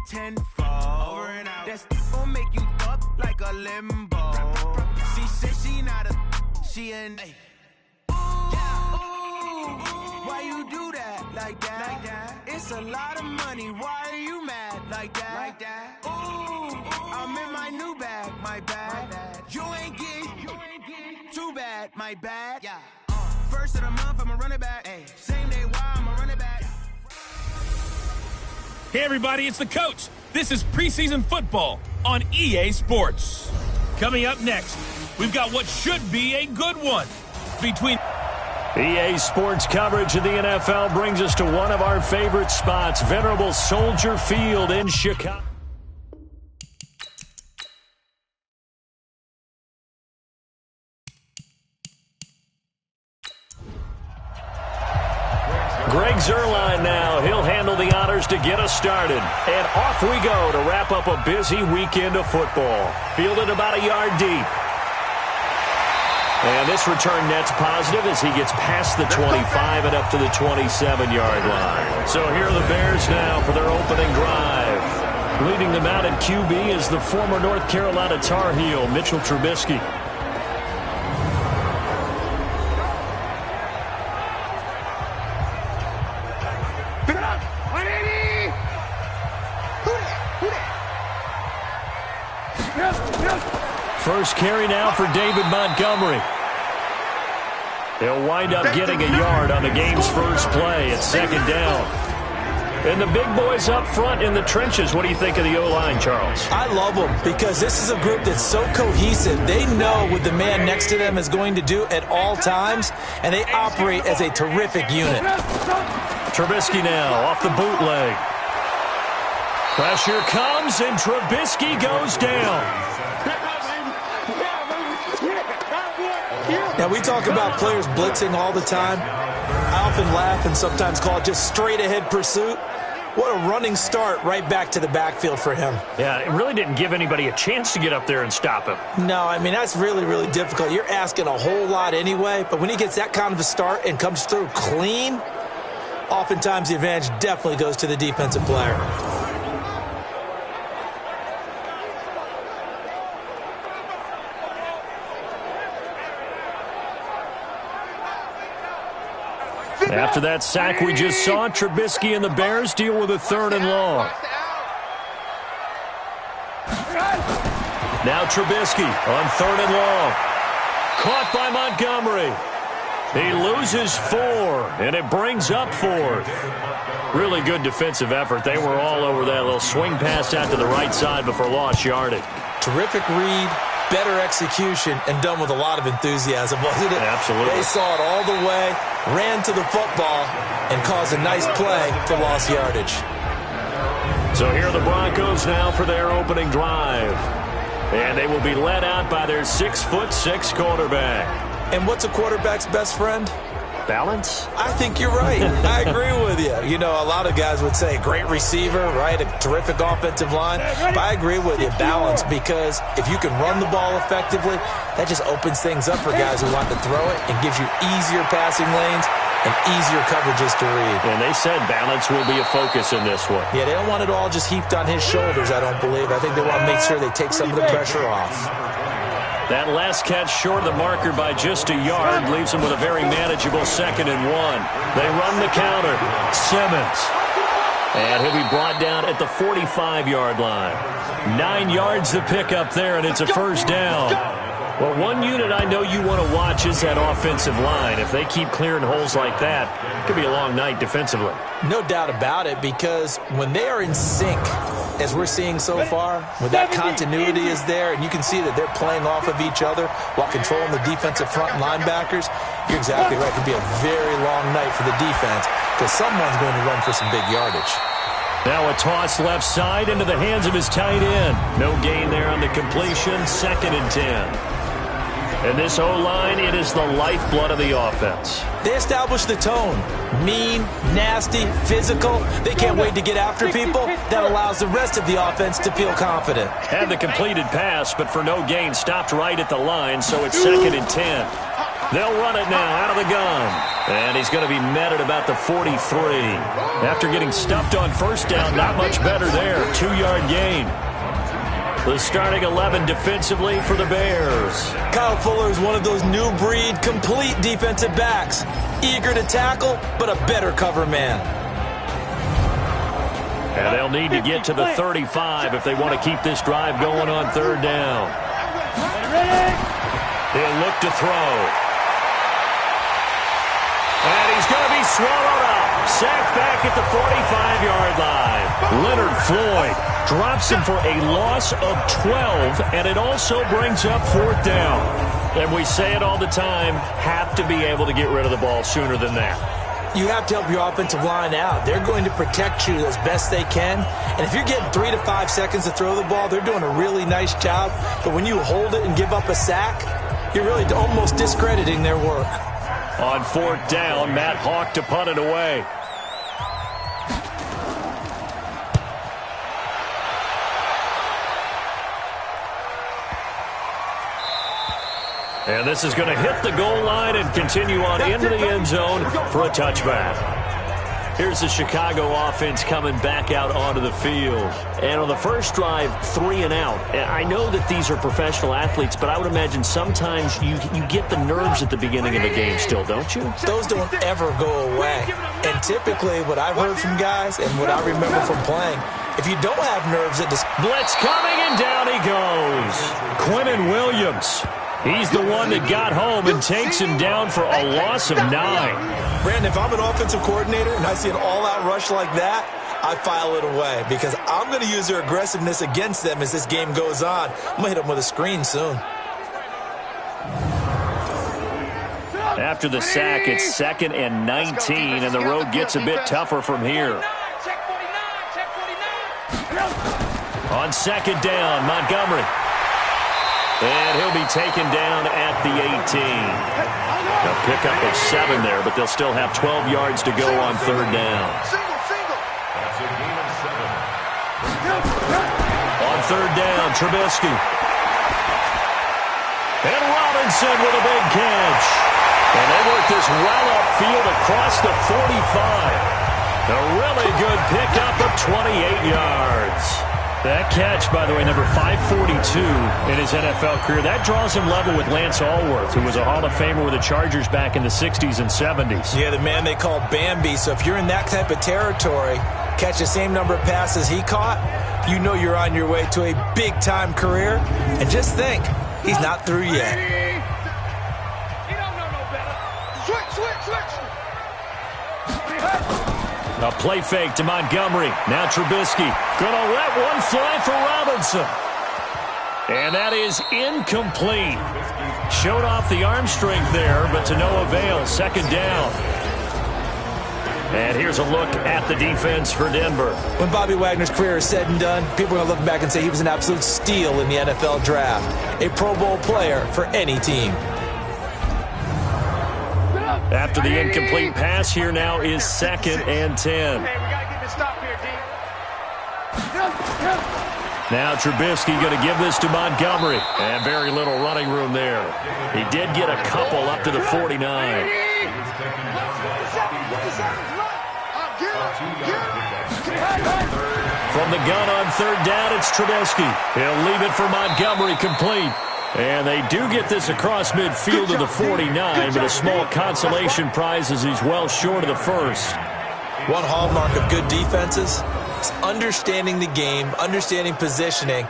tenfold. Over and out. That's gon' make you up like a limbo. She said she not a, she an A. Why you do that like that? It's a lot of money. Why are you mad like that? Ooh, I'm in my new bag, my bad. You ain't getting too bad, my bad. Yeah. First of the month, I'ma run it back. Ay. Same day, why I'ma run it back. Hey everybody, it's the coach. This is preseason football on EA Sports. Coming up next, we've got what should be a good one between... EA Sports coverage of the NFL brings us to one of our favorite spots, venerable Soldier Field in Chicago. Greg Zuerlein now. He'll handle the honors to get us started. And off we go to wrap up a busy weekend of football. Fielded about a yard deep. And this return net's positive as he gets past the 25 and up to the 27-yard line. So here are the Bears now for their opening drive. Leading them out at QB is the former North Carolina Tar Heel, Mitchell Trubisky. First carry now for David Montgomery. They'll wind up getting a yard on the game's first play at second down. And the big boys up front in the trenches. What do you think of the O-line, Charles? I love them because this is a group that's so cohesive. They know what the man next to them is going to do at all times, and they operate as a terrific unit. Trubisky now off the bootleg. Pressure comes, and Trubisky goes down. Now, we talk about players blitzing all the time. I often laugh and sometimes call it just straight-ahead pursuit. What a running start right back to the backfield for him. Yeah, it really didn't give anybody a chance to get up there and stop him. No, I mean, that's really, really difficult. You're asking a whole lot anyway, but when he gets that kind of a start and comes through clean, oftentimes the advantage definitely goes to the defensive player. After that sack we just saw, Trubisky and the Bears deal with a 3rd and long. Now Trubisky on 3rd and long. Caught by Montgomery. He loses 4, and it brings up 4th. Really good defensive effort. They were all over that little swing pass out to the right side before lost yardage. Terrific read, better execution, and done with a lot of enthusiasm, wasn't it? Absolutely. They saw it all the way, ran to the football, and caused a nice play for lost yardage. So here are the Broncos now for their opening drive. And they will be led out by their 6'6" quarterback. And what's a quarterback's best friend? Balance? I think you're right. I agree with you. You know, a lot of guys would say great receiver, right? A terrific offensive line. But I agree with you, balance, because if you can run the ball effectively, that just opens things up for guys who want to throw it and gives you easier passing lanes and easier coverages to read. And they said balance will be a focus in this one. Yeah, they don't want it all just heaped on his shoulders, I don't believe. I think they want to make sure they take some of the pressure off. That last catch short of the marker by just a yard leaves them with a very manageable 2nd and 1. They run the counter. Simmons. And he'll be brought down at the 45-yard line. 9 yards to pick up there, and it's a first down. Well, one unit I know you want to watch is that offensive line. If they keep clearing holes like that, it could be a long night defensively. No doubt about it, because when they are in sync, as we're seeing so far, when that continuity is there and you can see that they're playing off of each other while controlling the defensive front linebackers, you're exactly right. It could be a very long night for the defense because someone's going to run for some big yardage. Now a toss left side into the hands of his tight end. No gain there on the completion. 2nd and 10. And this O-line, it is the lifeblood of the offense. They establish the tone. Mean, nasty, physical. They can't wait to get after people. That allows the rest of the offense to feel confident. Had the completed pass, but for no gain, stopped right at the line, so it's 2nd and 10. They'll run it now out of the gun. And he's going to be met at about the 43. After getting stuffed on first down, not much better there. 2-yard gain. The starting 11 defensively for the Bears. Kyle Fuller is one of those new breed, complete defensive backs. Eager to tackle, but a better cover man. And they'll need to get to the 35 if they want to keep this drive going on third down. He'll look to throw. And he's going to be swallowed up. Sacked back at the 45-yard line. Leonard Floyd drops him for a loss of 12, and it also brings up fourth down. And we say it all the time, have to be able to get rid of the ball sooner than that. You have to help your offensive line out. They're going to protect you as best they can. And if you're getting 3 to 5 seconds to throw the ball, they're doing a really nice job. But when you hold it and give up a sack, you're really almost discrediting their work. On fourth down, Matt Hawk to punt it away. And this is going to hit the goal line and continue on into the end zone for a touchback. Here's the Chicago offense coming back out onto the field. And on the first drive, 3 and out. And I know that these are professional athletes, but I would imagine sometimes you get the nerves at the beginning of the game still, don't you? Those don't ever go away. And typically what I've heard from guys and what I remember from playing, if you don't have nerves at this... Blitz coming, and down he goes. Quinnen Williams. He's the one that got home and takes him down for a loss of 9. Brandon, if I'm an offensive coordinator and I see an all-out rush like that, I file it away because I'm going to use their aggressiveness against them as this game goes on. I'm going to hit them with a screen soon. After the sack, it's 2nd and 19, and the road gets a bit tougher from here. On 2nd down, Montgomery. And he'll be taken down at the 18. A pickup of 7 there, but they'll still have 12 yards to go on third down. On third down, Trubisky. And Robinson with a big catch. And they work this well upfield across the 45. A really good pickup of 28 yards. That catch, by the way, number 542 in his NFL career, that draws him level with Lance Allworth, who was a Hall of Famer with the Chargers back in the 60s and 70s. Yeah, the man they called Bambi. So if you're in that type of territory, catch the same number of passes he caught, you know you're on your way to a big-time career. And just think, he's not through yet. He don't know no better. Switch. A play fake to Montgomery. Now Trubisky gonna let one fly for Robinson. And that is incomplete. Showed off the arm strength there, but to no avail. 2nd down. And here's a look at the defense for Denver. When Bobby Wagner's career is said and done, people are going to look back and say he was an absolute steal in the NFL draft. A Pro Bowl player for any team. After the incomplete pass, here now is 2nd and 10. Hey, we got to get this stop here, D. Now Trubisky going to give this to Montgomery. And very little running room there. He did get a couple up to the 49. From the gun on third down, it's Trubisky. He'll leave it for Montgomery complete. And they do get this across midfield to the 49, but a small consolation prize as he's well short of the first. One hallmark of good defenses is understanding the game, understanding positioning,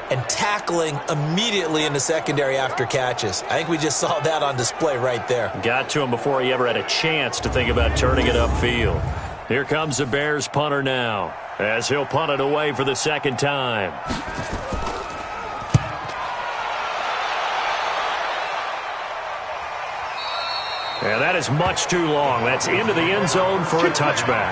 and tackling immediately in the secondary after catches. I think we just saw that on display right there. Got to him before he ever had a chance to think about turning it upfield. Here comes the Bears punter now, as he'll punt it away for the 2nd time. And that is much too long. That's into the end zone for a touchback.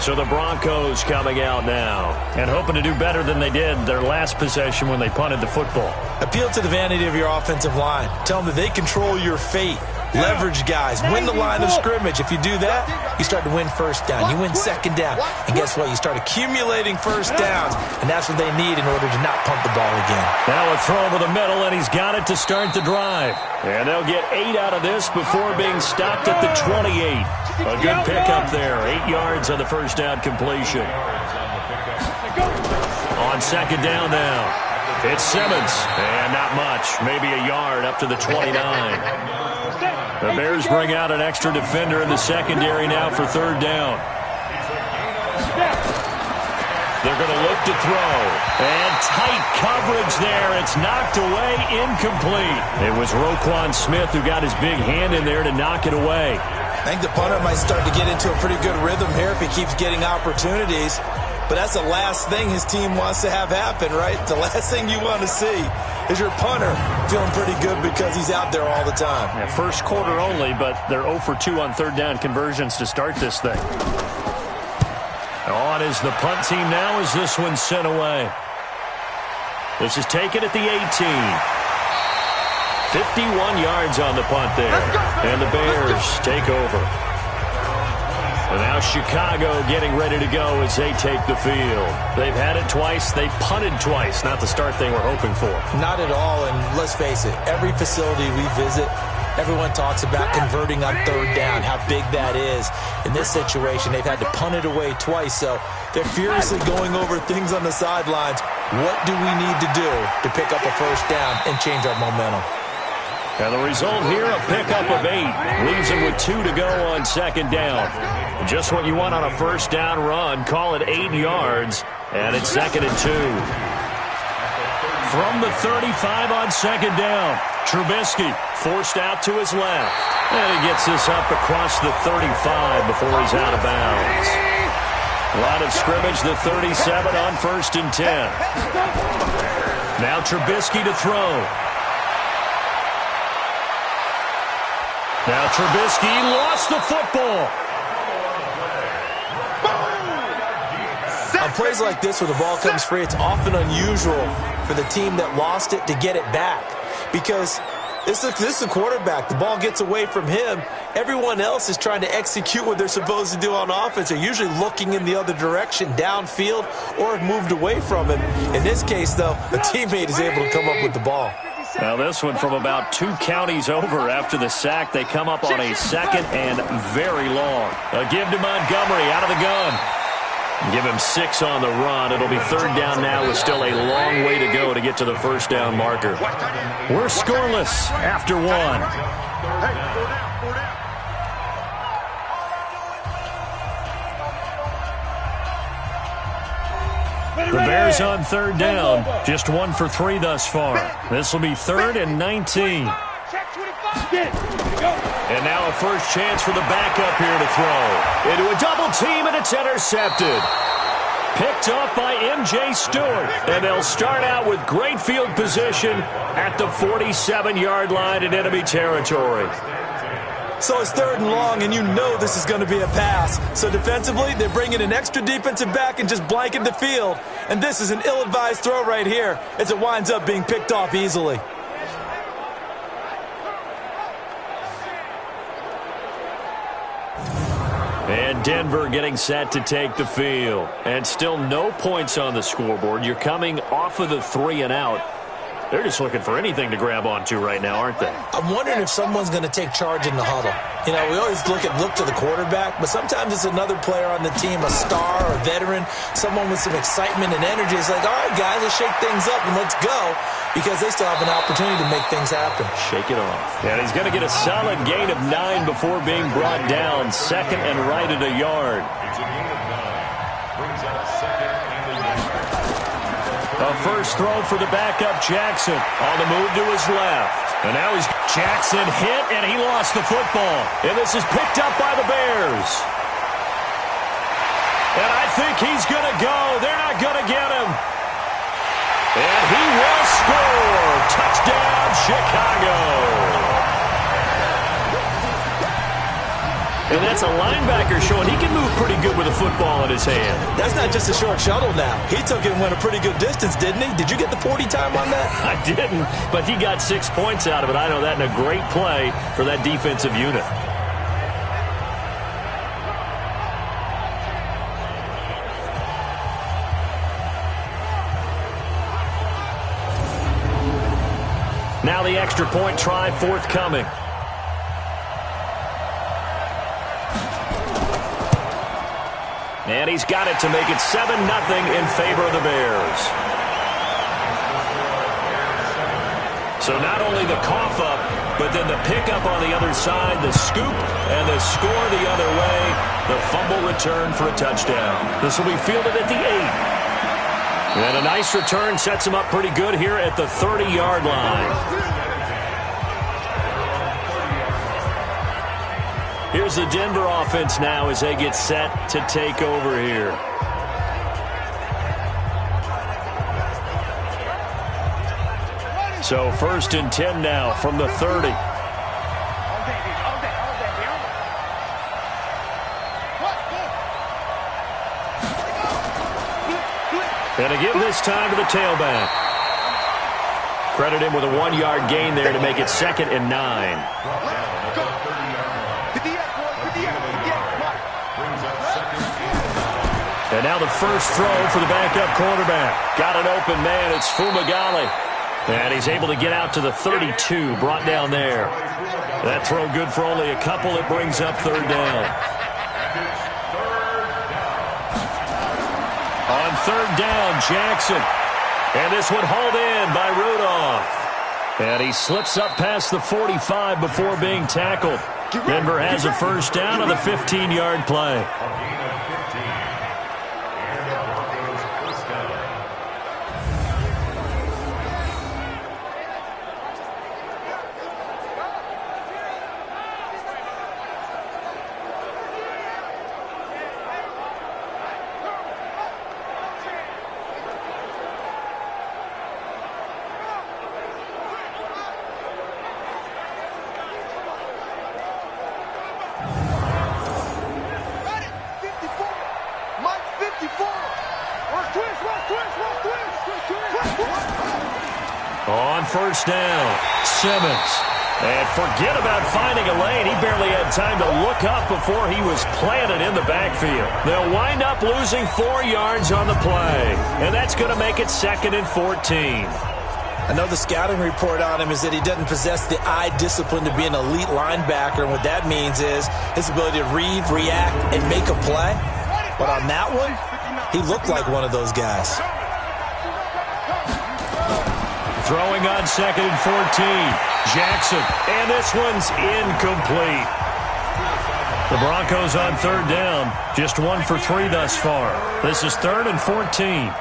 So the Broncos coming out now and hoping to do better than they did their last possession when they punted the football. Appeal to the vanity of your offensive line. Tell them that they control your fate. leverage guys, win the line of scrimmage. If you do that, you start to win first down. You win second down. And guess what? You start accumulating first downs, and that's what they need in order to not punt the ball again. Now a throw over the middle, and he's got it to start the drive. And they'll get 8 out of this before being stopped at the 28. A good pickup there. 8 yards on the first down completion. On second down now, it's Simmons. And not much. Maybe a yard up to the 29. The Bears bring out an extra defender in the secondary now for third down. They're going to look to throw. And tight coverage there. It's knocked away, incomplete. It was Roquan Smith who got his big hand in there to knock it away. I think the punter might start to get into a pretty good rhythm here if he keeps getting opportunities. But that's the last thing his team wants to have happen, right? The last thing you want to see is your punter feeling pretty good because he's out there all the time. Yeah, first quarter only, but they're 0 for 2 on third down conversions to start this thing. On is the punt team now as this one's sent away. This is taken at the 18. 51 yards on the punt there. And the Bears take over. And now Chicago getting ready to go as they take the field. They've had it twice. They've punted twice. Not the start they were hoping for. Not at all. And let's face it, every facility we visit, everyone talks about converting on third down, how big that is. In this situation, they've had to punt it away twice. So they're furiously going over things on the sidelines. What do we need to do to pick up a first down and change our momentum? And the result here, a pickup of 8. Leaves him with 2 to go on second down. Just what you want on a first down run. Call it 8 yards. And it's 2nd and 2. From the 35 on second down, Trubisky forced out to his left. And he gets this up across the 35 before he's out of bounds. Line of scrimmage, the 37 on 1st and 10. Now Trubisky to throw. Now Trubisky lost the football. On plays like this where the ball comes free, it's often unusual for the team that lost it to get it back. Because this is the quarterback. The ball gets away from him. Everyone else is trying to execute what they're supposed to do on offense. They're usually looking in the other direction, downfield, or have moved away from him. In this case, though, a teammate is able to come up with the ball. Now this one from about 2 counties over after the sack. They come up on a 2nd and very long. A give to Montgomery out of the gun. Give him 6 on the run. It'll be third down now with still a long way to go to get to the first down marker. We're scoreless after 1. The Bears on third down. Just 1 for 3 thus far. This will be 3rd and 19. And now a first chance for the backup here to throw. Into a double team, and it's intercepted. Picked off by M.J. Stewart. And they'll start out with great field position at the 47-yard line in enemy territory. So it's 3rd and long, and you know this is going to be a pass. So defensively, they're bringing an extra defensive back and just blanket the field. And this is an ill-advised throw right here as it winds up being picked off easily. And Denver getting set to take the field. And still no points on the scoreboard. You're coming off of the 3 and out. They're just looking for anything to grab onto right now, aren't they? I'm wondering if someone's going to take charge in the huddle. You know, we always look to the quarterback, but sometimes it's another player on the team, a star, a veteran, someone with some excitement and energy. It's like, all right, guys, let's shake things up and let's go, because they still have an opportunity to make things happen. Shake it off. And he's going to get a solid gain of 9 before being brought down. 2nd and right at a yard. A first throw for the backup Jackson on the move to his left. And now he's Jackson hit, and he lost the football. And this is picked up by the Bears. And I think he's going to go. They're not going to get him. And he will score. Touchdown, Chicago. And that's a linebacker showing he can move pretty good with a football in his hand. That's not just a short shuttle now. He took it and went a pretty good distance, didn't he? Did you get the 40 time on that? I didn't, but he got 6 points out of it. I know that in a great play for that defensive unit. Now the extra point try forthcoming. And he's got it to make it 7-0 in favor of the Bears. So not only the cough up, but then the pickup on the other side, the scoop, and the score the other way. The fumble return for a touchdown. This will be fielded at the 8. And a nice return sets him up pretty good here at the 30-yard line. Here's the Denver offense now as they get set to take over here. So 1st and 10 now from the 30. And to give this time to the tailback. Credit him with a 1-yard gain there to make it 2nd and 9. And now the first throw for the backup quarterback. Got an open man. It's Fumagalli. And he's able to get out to the 32, brought down there. That throw good for only a couple. It brings up 3rd down. On 3rd down, Jackson. And this one hauled in by Rudolph. And he slips up past the 45 before being tackled. Denver has a 1st down on the 15-yard play. On 1st down, Simmons. And forget about finding a lane. He barely had time to look up before he was planted in the backfield. They'll wind up losing 4 yards on the play. And that's going to make it 2nd and 14. I know the scouting report on him is that he doesn't possess the eye discipline to be an elite linebacker. And what that means is his ability to read, react, and make a play. But on that one, he looked like one of those guys. Throwing on 2nd and 14. Jackson. And this one's incomplete. The Broncos on 3rd down. Just 1 for 3 thus far. This is 3rd and 14.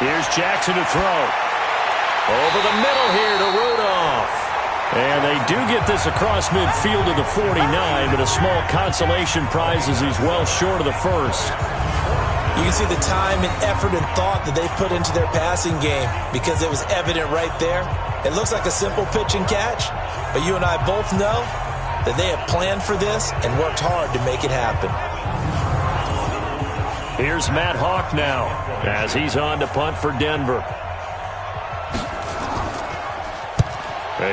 Here's Jackson to throw. Over the middle here to Rudolph. And they do get this across midfield to the 49, but a small consolation prize as he's well short of the 1st. You can see the time and effort and thought that they put into their passing game because it was evident right there. It looks like a simple pitch and catch, but you and I both know that they have planned for this and worked hard to make it happen. Here's Matt Hawk now as he's on to punt for Denver.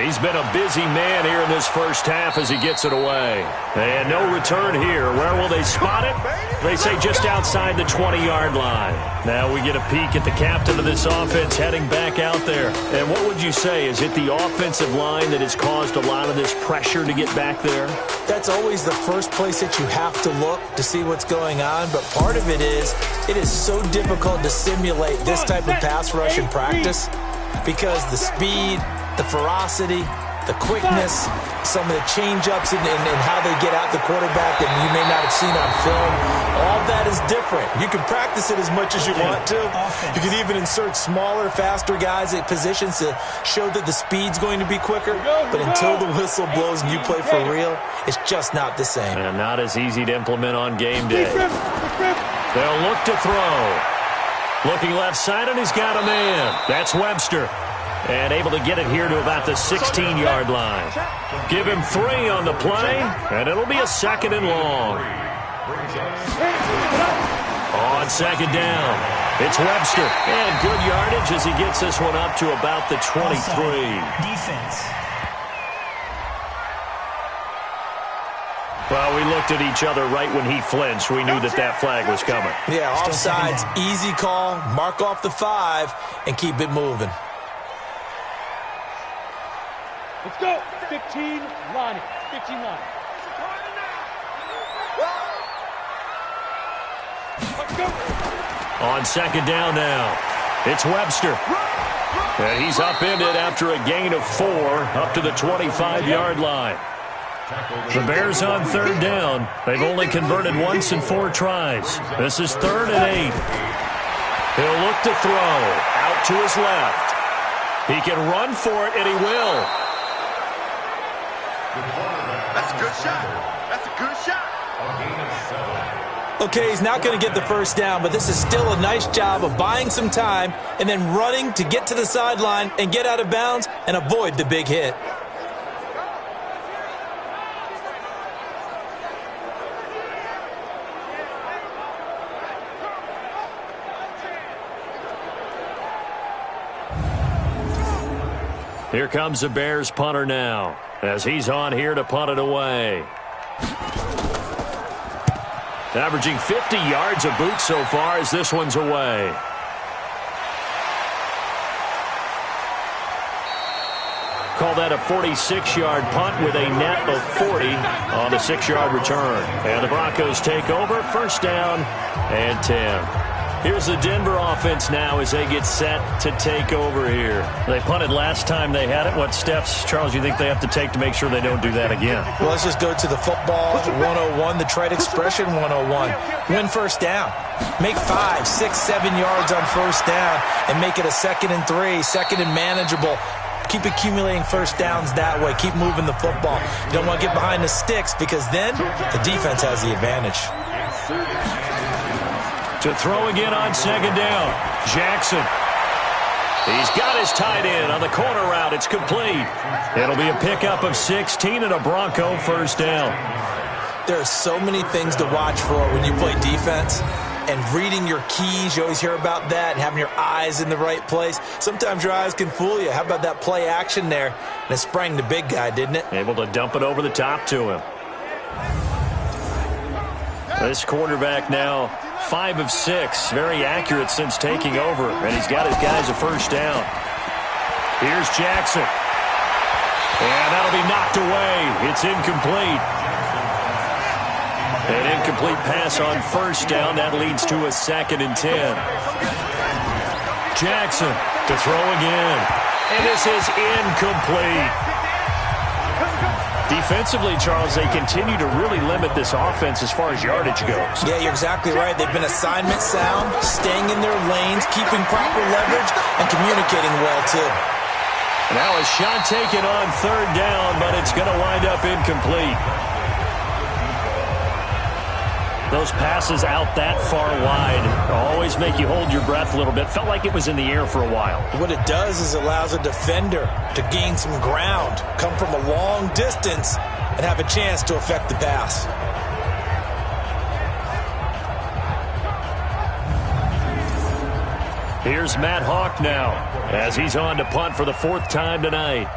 He's been a busy man here in this 1st half as he gets it away. And no return here. Where will they spot it? They say just outside the 20-yard line. Now we get a peek at the captain of this offense heading back out there. And what would you say? Is it the offensive line that has caused a lot of this pressure to get back there? That's always the first place that you have to look to see what's going on. But part of it is so difficult to simulate this type of pass rush in practice because the speed, the ferocity, the quickness, some of the change-ups and how they get out the quarterback that you may not have seen on film, all that is different. You can practice it as much as you want to. You can even insert smaller, faster guys at positions to show that the speed's going to be quicker. But until the whistle blows and you play for real, it's just not the same. And not as easy to implement on game day. They'll look to throw. Looking left side, and he's got a man. That's Webster. And able to get it here to about the 16-yard line. Give him 3 on the play, and it'll be a 2nd and long. On 2nd down, it's Webster. And good yardage as he gets this one up to about the 23. Defense. Well, we looked at each other right when he flinched. We knew that that flag was coming. Yeah, offsides, easy call. Mark off the 5 and keep it moving. Let's go. 15, Lonnie. 15, Lonnie. Let's go. On 2nd down now, it's Webster. And he's upended after a gain of 4 up to the 25-yard line. The Bears on 3rd down. They've only converted once in 4 tries. This is 3rd and 8. He'll look to throw out to his left. He can run for it, and he will. That's a good shot. That's a good shot. Okay, he's not going to get the first down, but this is still a nice job of buying some time and then running to get to the sideline and get out of bounds and avoid the big hit. Here comes the Bears punter now as he's on here to punt it away. Averaging 50 yards a boot so far as this one's away. Call that a 46-yard punt with a net of 40 on the 6-yard return. And the Broncos take over, 1st down and 10. Here's the Denver offense now as they get set to take over here. They punted last time they had it. What steps, Charles, you think they have to take to make sure they don't do that again? Well, let's just go to the football 101, the trade expression 101. Win 1st down. Make 5, 6, 7 yards on 1st down and make it a 2nd and 3, 2nd and manageable. Keep accumulating 1st downs that way. Keep moving the football. You don't want to get behind the sticks because then the defense has the advantage. To throw again on 2nd down, Jackson. He's got his tight end on the corner route. It's complete. It'll be a pickup of 16 and a Bronco 1st down. There are so many things to watch for when you play defense. And reading your keys, you always hear about that, and having your eyes in the right place. Sometimes your eyes can fool you. How about that play action there? And it sprang the big guy, didn't it? Able to dump it over the top to him. This quarterback now 5 of 6. Very accurate since taking over. And he's got his guys a 1st down. Here's Jackson. And that'll be knocked away. It's incomplete. An incomplete pass on 1st down. That leads to a 2nd and 10. Jackson to throw again. And this is incomplete. Defensively, Charles, they continue to really limit this offense as far as yardage goes. Yeah, you're exactly right. They've been assignment sound, staying in their lanes, keeping proper leverage, and communicating well, too. Now a shot taken on 3rd down, but it's going to wind up incomplete. Those passes out that far wide always make you hold your breath a little bit. Felt like it was in the air for a while. What it does is allows a defender to gain some ground, come from a long distance, and have a chance to affect the pass. Here's Matt Hawk now as he's on to punt for the 4th time tonight.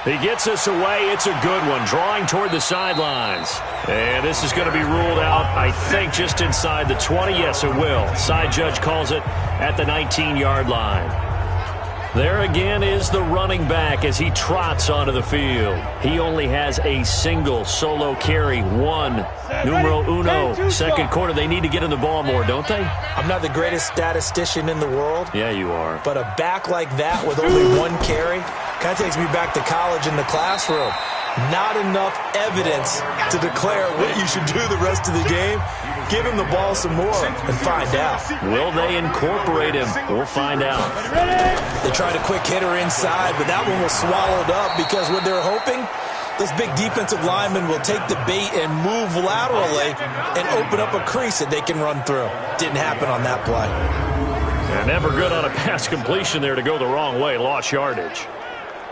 He gets us away. It's a good one. Drawing toward the sidelines. And this is going to be ruled out, I think, just inside the 20. Yes, it will. Side judge calls it at the 19-yard line. There again is the running back as he trots onto the field. He only has a single solo carry. 1, numero uno, 2nd quarter. They need to get him the ball more, don't they? I'm not the greatest statistician in the world. Yeah, you are. But a back like that with only 1 carry kind of takes me back to college in the classroom. Not enough evidence to declare what you should do the rest of the game. Give him the ball some more and find out. Will they incorporate him? We'll find out. They tried a quick hitter inside, but that one was swallowed up because what they're hoping Those big defensive linemen will take the bait and move laterally and open up a crease that they can run through. Didn't happen on that play. And never good on a pass completion there to go the wrong way. Lost yardage.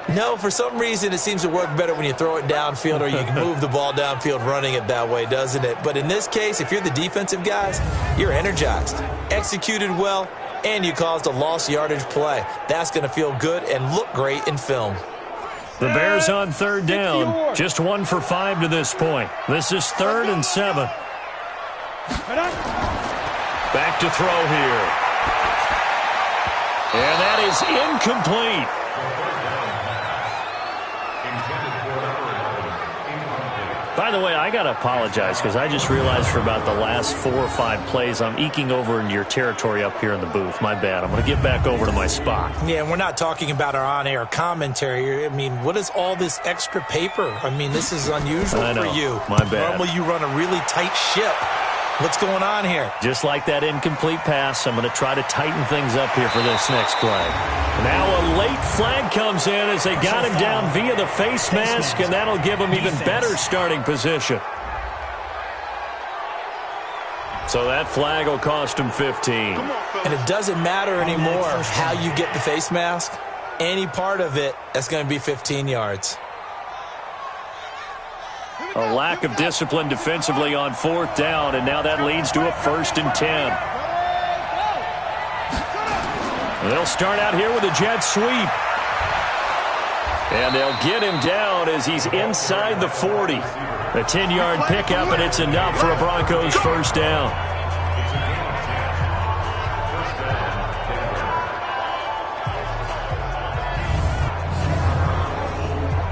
No, for some reason it seems to work better when you throw it downfield or you can move the ball downfield running it that way, doesn't it? But in this case, if you're the defensive guys, you're energized, executed well, and you caused a lost yardage play. That's going to feel good and look great in film. The Bears on third down. Just 1 for 5 to this point. This is 3rd and 7. Back to throw here. And that is incomplete. By the way, I got to apologize because I just realized for about the last 4 or 5 plays I'm eking over into your territory up here in the booth. My bad. I'm going to get back over to my spot. Yeah, and we're not talking about our on-air commentary. I mean, what is all this extra paper? I mean, this is unusual for you. My bad. Normally you run a really tight ship. What's going on here? Just like that incomplete pass, I'm going to try to tighten things up here for this next play. Now a late flag comes in as they got him down via the face mask, and that'll give him even better starting position. So that flag will cost him 15. And it doesn't matter anymore how you get the face mask. Any part of it, that's going to be 15 yards. A lack of discipline defensively on 4th down, and now that leads to a 1st and 10. They'll start out here with a jet sweep. And they'll get him down as he's inside the 40. A 10-yard pickup, and it's enough for a Broncos 1st down.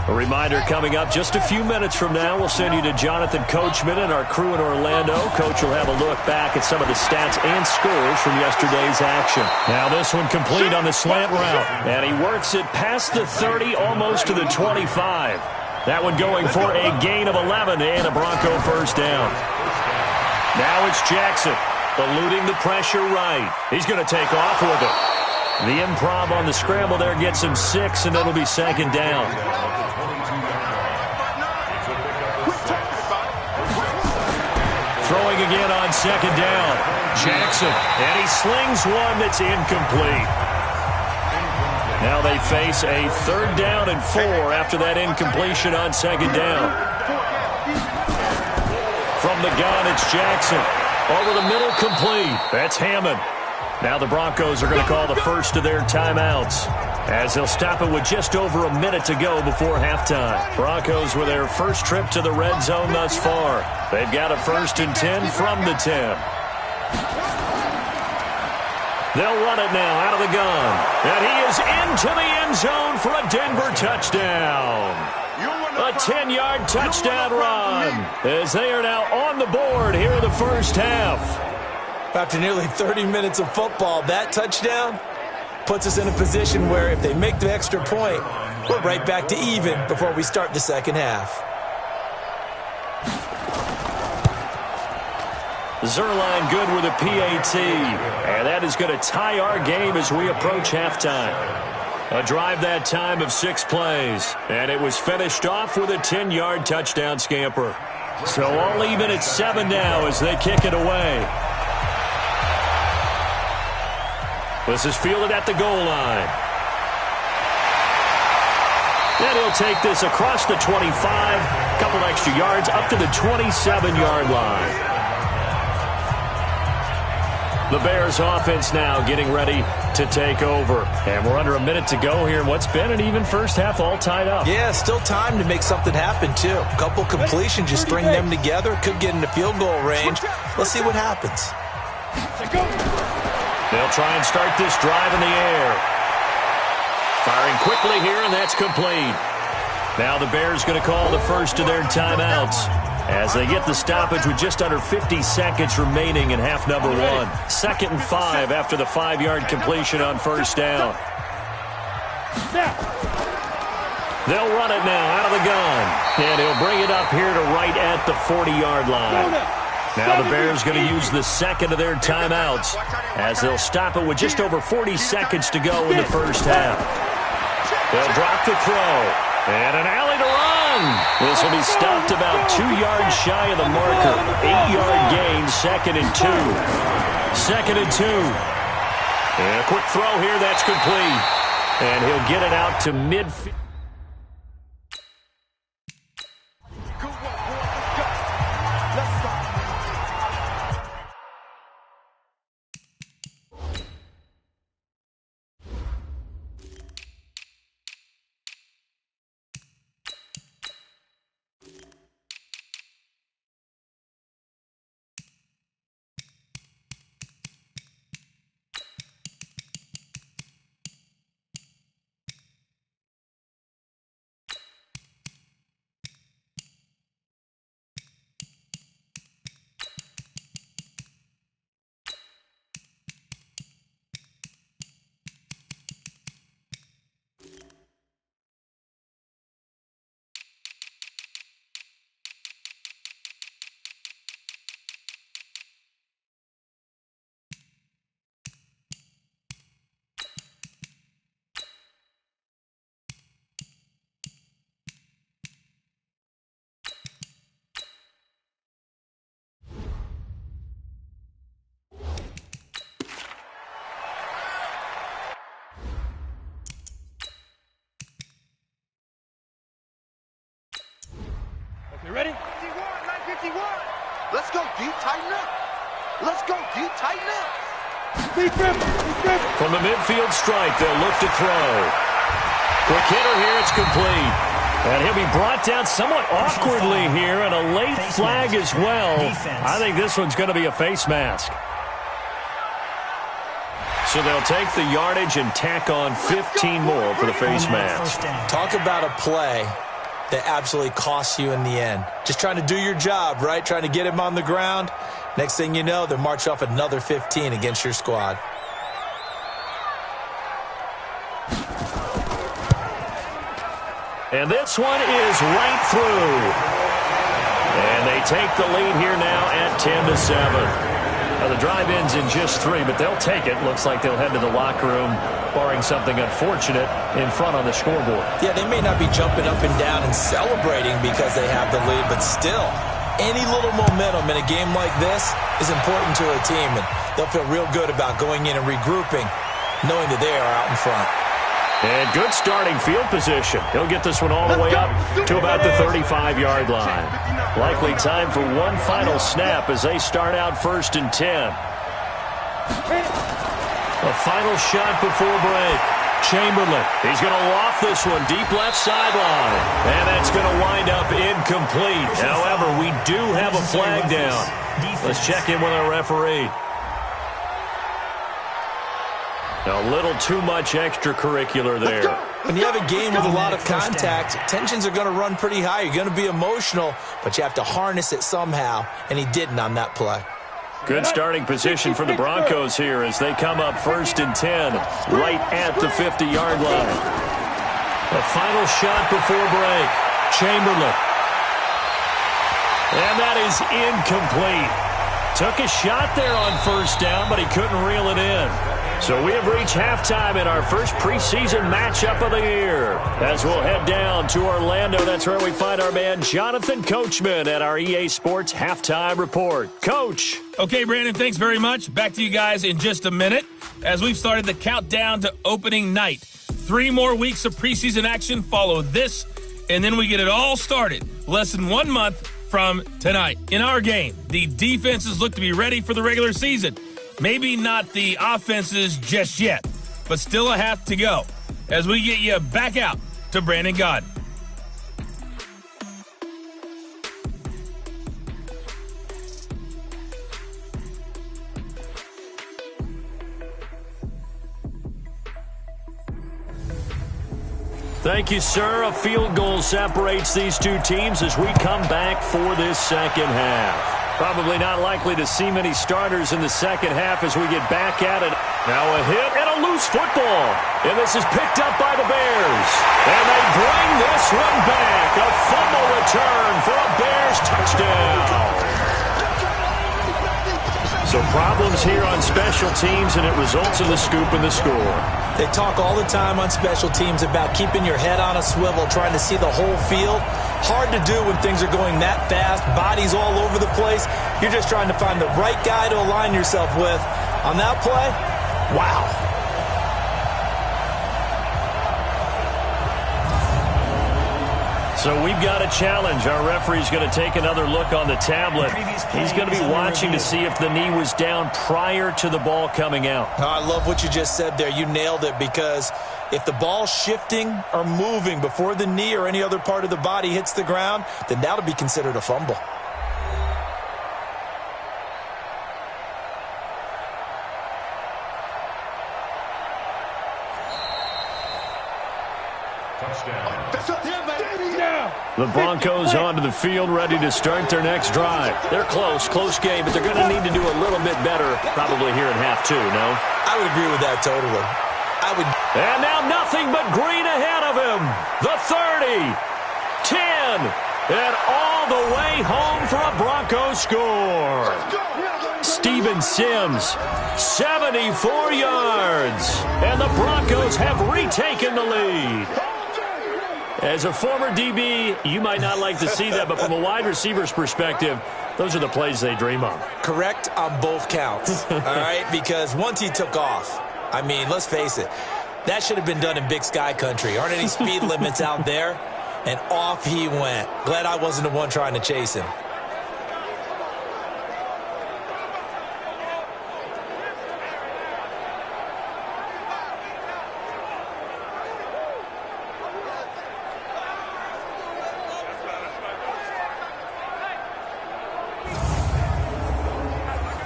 A reminder coming up just a few minutes from now, we'll send you to Jonathan Coachman and our crew in Orlando. Coach will have a look back at some of the stats and scores from yesterday's action. Now this one complete on the slant route. And he works it past the 30, almost to the 25. That one going for a gain of 11 and a Bronco 1st down. Now it's Jackson, eluding the pressure right. He's going to take off with it. The improv on the scramble there gets him 6, and it'll be 2nd down. Throwing again on 2nd down. Jackson, and he slings one that's incomplete. Now they face a 3rd down and 4 after that incompletion on 2nd down. From the gun, it's Jackson. Over the middle, complete. That's Hammond. Now the Broncos are going to call the first of their timeouts as they'll stop it with just over a minute to go before halftime. Broncos with their first trip to the red zone thus far. They've got a 1st and 10 from the 10. They'll run it now out of the gun. And he is into the end zone for a Denver touchdown. A 10-yard touchdown run as they are now on the board here in the first half. After nearly 30 minutes of football, that touchdown puts us in a position where if they make the extra point, we're right back to even before we start the second half. Zerline good with a PAT, and that is going to tie our game as we approach halftime. A drive that time of 6 plays, and it was finished off with a 10-yard touchdown scamper. So all even at 7 now as they kick it away. This is fielded at the goal line. And he'll take this across the 25, couple extra yards up to the 27-yard line. The Bears offense now getting ready to take over. And we're under a minute to go here in what's been an even first half, all tied up. Yeah, still time to make something happen, too. A couple completions, just string them together. Could get into field goal range. Let's see what happens. They'll try and start this drive in the air. Firing quickly here, and that's complete. Now the Bears going to call the first of their timeouts as they get the stoppage with just under 50 seconds remaining in half number 1. 2nd and 5 after the 5-yard completion on 1st down. They'll run it now out of the gun, and he'll bring it up here to right at the 40-yard line. Now the Bears going to use the 2nd of their timeouts as they'll stop it with just over 40 seconds to go in the first half. They'll drop the throw. And an alley to run. This will be stopped about 2 yards shy of the marker. 8-yard gain, 2nd and 2. 2nd and 2. And a quick throw here, that's complete. And he'll get it out to midfield. You ready? 51. Let's go deep, tighten up. Let's go deep, tighten up. From the midfield stripe, they'll look to throw. Quick hitter here, it's complete. And he'll be brought down somewhat awkwardly here, and a late flag as well. I think this one's going to be a face mask. So they'll take the yardage and tack on 15 more for the face mask. Talk about a play that absolutely costs you in the end. Just trying to do your job, right? Trying to get him on the ground. Next thing you know, they'll march off another 15 against your squad. And this one is right through. And they take the lead here now at 10-7. Now the drive ends in just 3, but they'll take it. Looks like they'll head to the locker room, barring something unfortunate, in front on the scoreboard. Yeah, they may not be jumping up and down and celebrating because they have the lead, but still, any little momentum in a game like this is important to a team, and they'll feel real good about going in and regrouping, knowing that they are out in front. And good starting field position. He'll get this one all the way up to about the 35-yard line. Likely time for one final snap as they start out 1st and 10. A final shot before break. Chamberlain, he's going to loft this one deep left sideline. And that's going to wind up incomplete. However, we do have a flag down. Let's check in with our referee. A little too much extracurricular there. When you have a game with a lot of contact, tensions are going to run pretty high. You're going to be emotional, but you have to harness it somehow, and he didn't on that play. Good starting position for the Broncos here as they come up 1st and 10, right at the 50-yard line. A final shot before break. Chamberlain. And that is incomplete. Took a shot there on 1st down, but he couldn't reel it in. So we have reached halftime in our first preseason matchup of the year. As we'll head down to Orlando, that's where we find our man Jonathan Coachman at our EA Sports Halftime Report. Coach. Okay, Brandon, thanks very much. Back to you guys in just a minute as we've started the countdown to opening night. 3 more weeks of preseason action follow this, and then we get it all started less than 1 month from tonight. In our game, the defenses look to be ready for the regular season. Maybe not the offenses just yet, but still a half to go as we get you back out to Brandon Gaudin. Thank you, sir. A field goal separates these two teams as we come back for this second half. Probably not likely to see many starters in the second half as we get back at it. Now a hit and a loose football. And this is picked up by the Bears. And they bring this one back. A fumble return for a Bears touchdown. So problems here on special teams, and it results in the scoop and the score. They talk all the time on special teams about keeping your head on a swivel, trying to see the whole field. Hard to do when things are going that fast, bodies all over the place. You're just trying to find the right guy to align yourself with. On that play, wow. So we've got a challenge. Our referee's going to take another look on the tablet. He's going to be watching to see if the knee was down prior to the ball coming out. Oh, I love what you just said there. You nailed it, because if the ball's shifting or moving before the knee or any other part of the body hits the ground, then that'll be considered a fumble. The Broncos onto the field, ready to start their next drive. They're close game, but they're going to need to do a little bit better probably here in half two, no? I would agree with that totally. And now nothing but green ahead of him. The 30, 10, and all the way home for a Broncos score. Steven Sims, 74 yards, and the Broncos have retaken the lead. As a former DB, you might not like to see that, but from a wide receiver's perspective, those are the plays they dream of. Correct on both counts, all right? Because once he took off, I mean, let's face it, that should have been done in Big Sky country. Aren't any speed limits out there? And off he went. Glad I wasn't the one trying to chase him.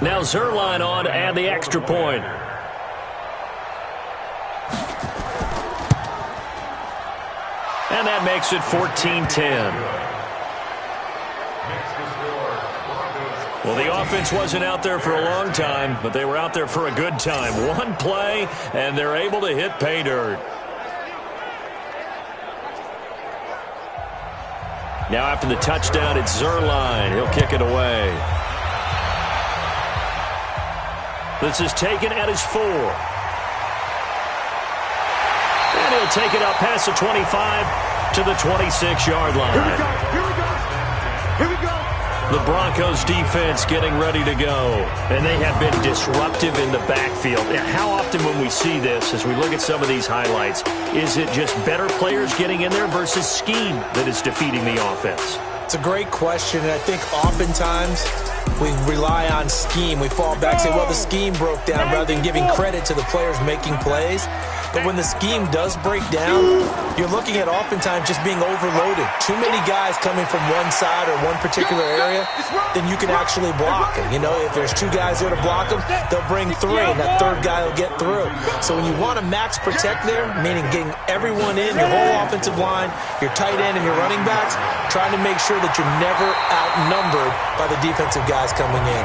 Now Zerline on to add the extra point. And that makes it 14-10. Well, the offense wasn't out there for a long time, but they were out there for a good time. One play, and they're able to hit pay dirt. Now after the touchdown, it's Zerline. He'll kick it away. This is taken at his 4. And he'll take it up past the 25 to the 26-yard line. Here we go. Here we go. The Broncos defense getting ready to go. And they have been disruptive in the backfield. And how often when we see this, as we look at some of these highlights, is it just better players getting in there versus scheme that is defeating the offense? It's a great question, and I think oftentimes we rely on scheme. We fall back and say, well, the scheme broke down, rather than giving credit to the players making plays. But when the scheme does break down, you're looking at oftentimes just being overloaded. Too many guys coming from one side or one particular area, then you can actually block it. You know, if there's 2 guys there to block them, they'll bring 3, and that 3rd guy will get through. So when you want to max protect there, meaning getting everyone in, your whole offensive line, your tight end, and your running backs, trying to make sure that you're never outnumbered by the defensive guys coming in.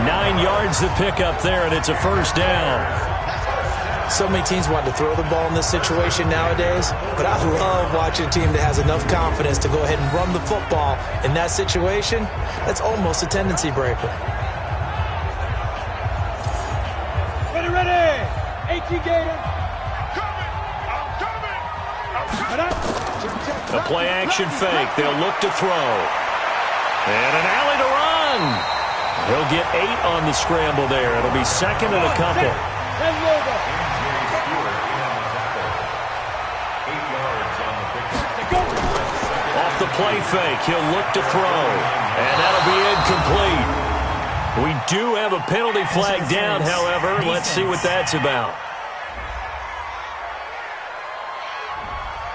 9 yards to pick up there, and it's a first down. So many teams want to throw the ball in this situation nowadays, but I love watching a team that has enough confidence to go ahead and run the football in that situation. That's almost a tendency breaker. Ready. 18 Gator. A play action fake. They'll look to throw. And an alley to run. He'll get 8 on the scramble there. It'll be 2nd and a couple. Off the play fake, he'll look to throw. And that'll be incomplete. We do have a penalty flag down, however. Let's see what that's about.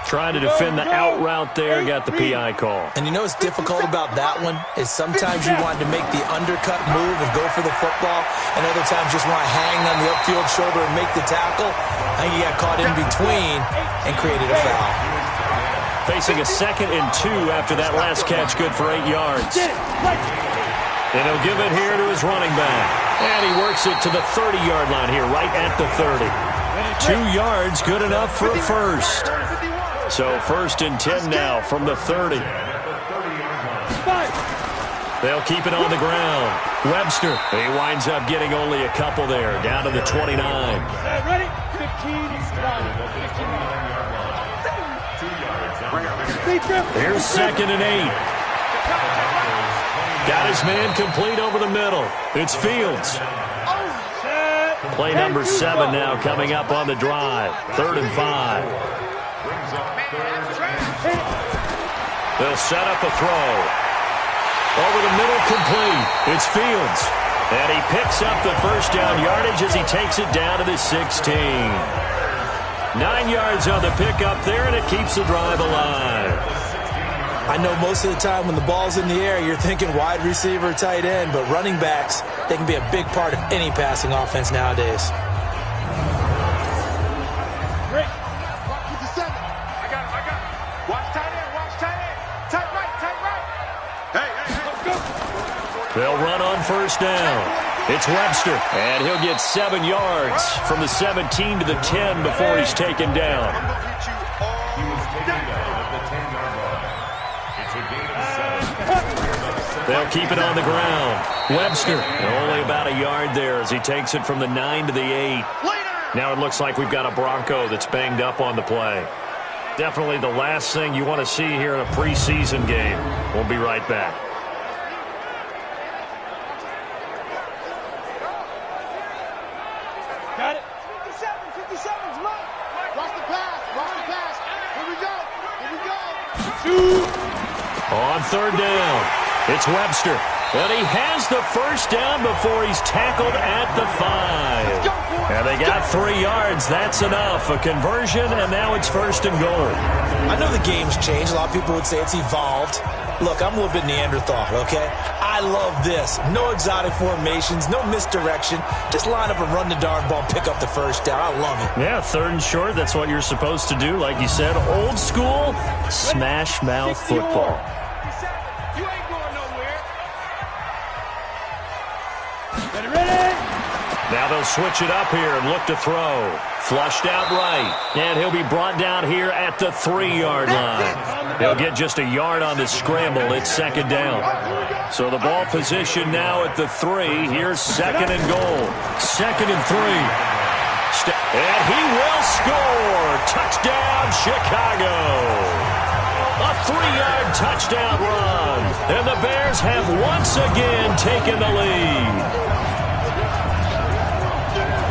Trying to defend the out route there, got the PI call. And you know what's difficult about that one is sometimes you want to make the undercut move and go for the football, and other times just want to hang on the upfield shoulder and make the tackle. I think he got caught in between and created a foul. Facing a 2nd and 2 after that last catch, good for 8 yards. And he'll give it here to his running back. And he works it to the 30-yard line here, right at the 30. 2 yards, good enough for a first. So 1st and 10 now from the 30. They'll keep it on the ground. Webster, he winds up getting only a couple there, down to the 29. Ready? 15. Here's 2nd and 8. Got his man complete over the middle. It's Fields. Play number 7 now coming up on the drive. 3rd and 5. They'll set up a throw. Over the middle, complete. It's Fields. And he picks up the first down yardage as he takes it down to the 16. 9 yards on the pickup there, and it keeps the drive alive. I know most of the time when the ball's in the air, you're thinking wide receiver, tight end, but running backs, they can be a big part of any passing offense nowadays. Rick, 57. I got it. Watch tight end. Tight right. Hey, let's go. They'll run on first down. It's Webster, and he'll get 7 yards from the 17 to the 10 before he's taken down. They'll keep it on the ground. Webster, only about a yard there as he takes it from the 9 to the 8. Now it looks like we've got a Bronco that's banged up on the play. Definitely the last thing you want to see here in a preseason game. We'll be right back. Got it. 57's right. Watch the pass. Here we go. On 3rd down, it's Webster. And he has the first down before he's tackled at the 5. And they got 3 yards. That's enough. A conversion, and now it's 1st and goal. I know the game's changed. A lot of people would say it's evolved. Look, I'm a little bit Neanderthal, okay? I love this. No exotic formations, no misdirection. Just line up and run the darn ball, pick up the first down. I love it. Yeah, 3rd and short. That's what you're supposed to do. Like you said, old school, smash mouth football. You ain't going nowhere. Ready? Now they'll switch it up here and look to throw. Flushed out right. And he'll be brought down here at the 3-yard line. He'll get just a yard on the scramble. It's 2nd down. So the ball position now at the 3. Here's 2nd and goal. 2nd and 3. And he will score. Touchdown, Chicago. A 3-yard touchdown run. And the Bears have once again taken the lead.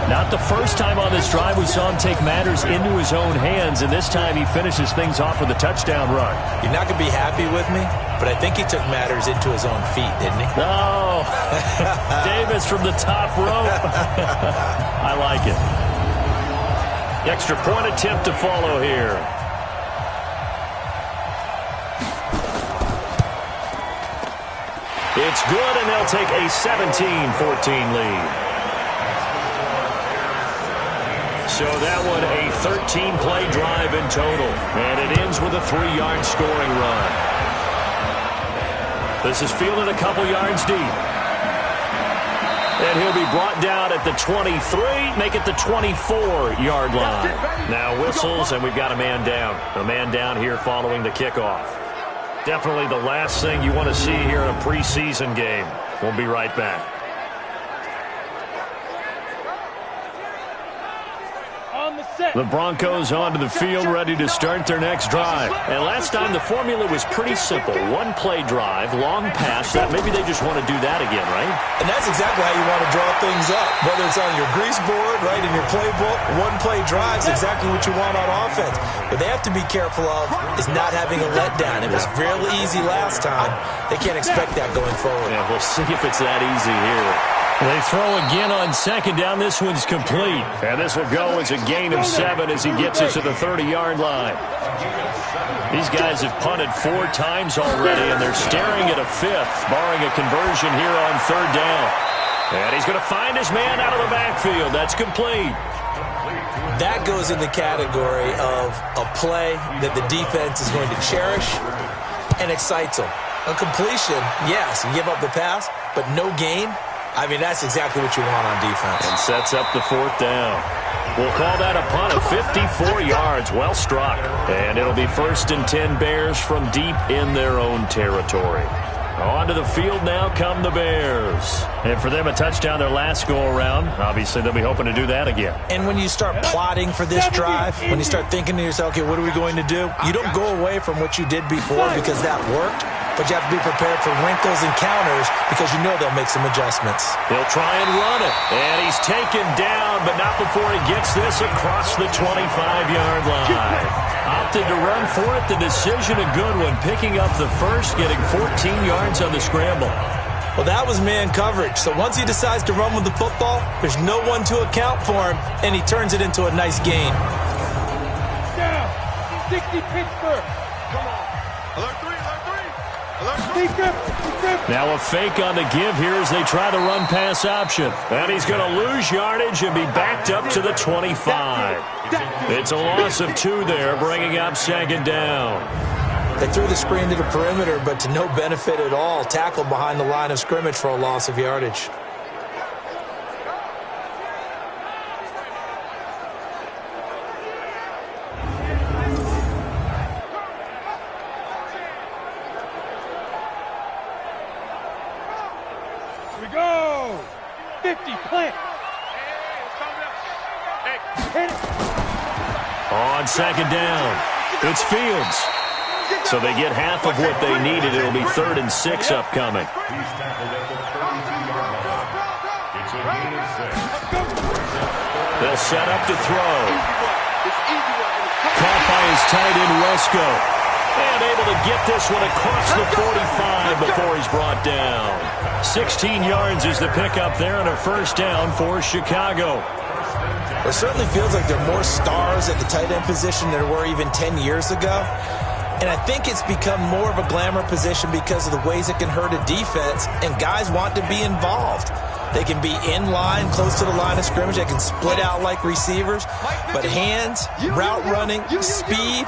Not the first time on this drive we saw him take matters into his own hands, and this time he finishes things off with a touchdown run. You're not going to be happy with me, but I think he took matters into his own feet, didn't he? Oh, Davis from the top rope. I like it. Extra point attempt to follow here. It's good, and they'll take a 17-14 lead. So that one a 13-play drive in total, and it ends with a 3-yard scoring run. This is fielded a couple yards deep. And he'll be brought down at the 23, make it the 24-yard line. Now whistles, and we've got a man down. A man down here following the kickoff. Definitely the last thing you want to see here in a preseason game. We'll be right back. The Broncos onto the field, ready to start their next drive. And last time, the formula was pretty simple. 1-play drive, long pass. That maybe they just want to do that again, right? And that's exactly how you want to draw things up. Whether it's on your grease board, right, in your playbook, 1-play drive is exactly what you want on offense. What they have to be careful of is not having a letdown. It was real easy last time. They can't expect that going forward. Yeah, we'll see if it's that easy here. They throw again on 2nd down. This one's complete. And this will go as a gain of 7 as he gets it to the 30-yard line. These guys have punted 4 times already, and they're staring at a 5th, barring a conversion here on 3rd down. And he's going to find his man out of the backfield. That's complete. That goes in the category of a play that the defense is going to cherish and excites them. A completion, yes, you give up the pass, but no gain. I mean, that's exactly what you want on defense. And sets up the 4th down. We'll call that a punt of 54 yards. Well struck. And it'll be 1st and 10 Bears from deep in their own territory. Onto the field now come the Bears. And for them, a touchdown their last go-around. Obviously, they'll be hoping to do that again. And when you start plotting for this drive, when you start thinking to yourself, okay, what are we going to do? You don't go away from what you did before because that worked, but you have to be prepared for wrinkles and counters because you know they'll make some adjustments. They'll try and run it. And he's taken down, but not before he gets this across the 25-yard line. Opted to run for it. The decision a good one. Picking up the first, getting 14 yards on the scramble. Well, that was man coverage. So once he decides to run with the football, there's no one to account for him, and he turns it into a nice gain. Down. 60 Pittsburgh. Come on. Alert 3, alert 3. Alert 3. Defense. Now a fake on the give here as they try the run-pass option. And he's going to lose yardage and be backed up to the 25. It's a loss of 2 there, bringing up second down. They threw the screen to the perimeter, but to no benefit at all. Tackled behind the line of scrimmage for a loss of yardage. Here we go. 50, plant. Hit it. On second down, it's Fields. So they get half of what they needed. It'll be 3rd and 6 upcoming. They'll set up to throw. Caught by his tight end, Wesco. And able to get this one across the 45 before he's brought down. 16 yards is the pickup there on a first down for Chicago. It certainly feels like there are more stars at the tight end position than there were even 10 years ago. And I think it's become more of a glamour position because of the ways it can hurt a defense, and guys want to be involved. They can be in line, close to the line of scrimmage. They can split out like receivers. But hands, route running, speed,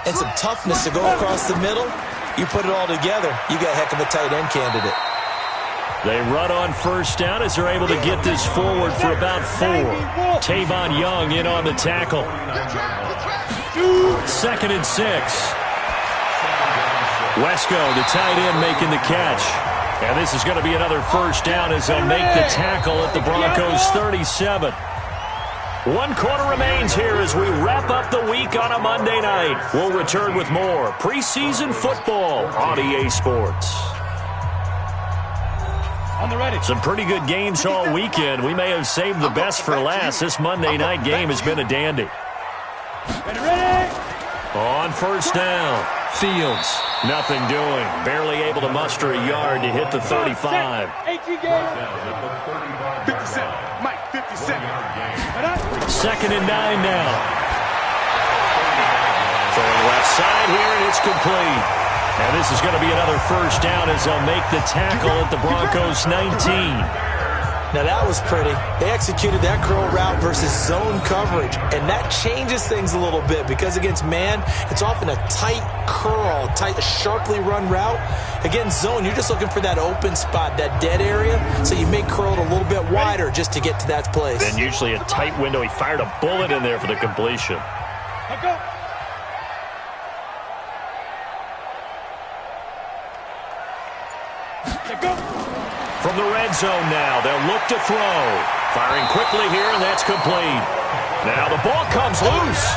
and some toughness to go across the middle, you put it all together, you got a heck of a tight end candidate. They run on first down as they're able to get this forward for about 4. Tavon Young in on the tackle. 2nd and 6. Wesco, the tight end, making the catch. And this is going to be another first down as they'll make the tackle at the Broncos 37. 1 quarter remains here as we wrap up the week on a Monday night. We'll return with more preseason football on EA Sports. On the ready. Some pretty good games all weekend. We may have saved the best for last. This Monday night game has been a dandy. Ready. On first down, Fields, nothing doing. Barely able to muster a yard to hit the 35. 18 games. 57. Mike, 57. 2nd and 9 now. Throwing left side here, and it's complete. And this is going to be another first down as they'll make the tackle at the Broncos 19. Now that was pretty. They executed that curl route versus zone coverage, and that changes things a little bit because against man, it's often a tight curl, tight, sharply run route. Against zone, you're just looking for that open spot, that dead area, so you make curl it a little bit wider just to get to that place. And usually a tight window. He fired a bullet in there for the completion. Let go. Let go. From the red zone now, they'll look to throw. Firing quickly here, and that's complete. Now the ball comes loose.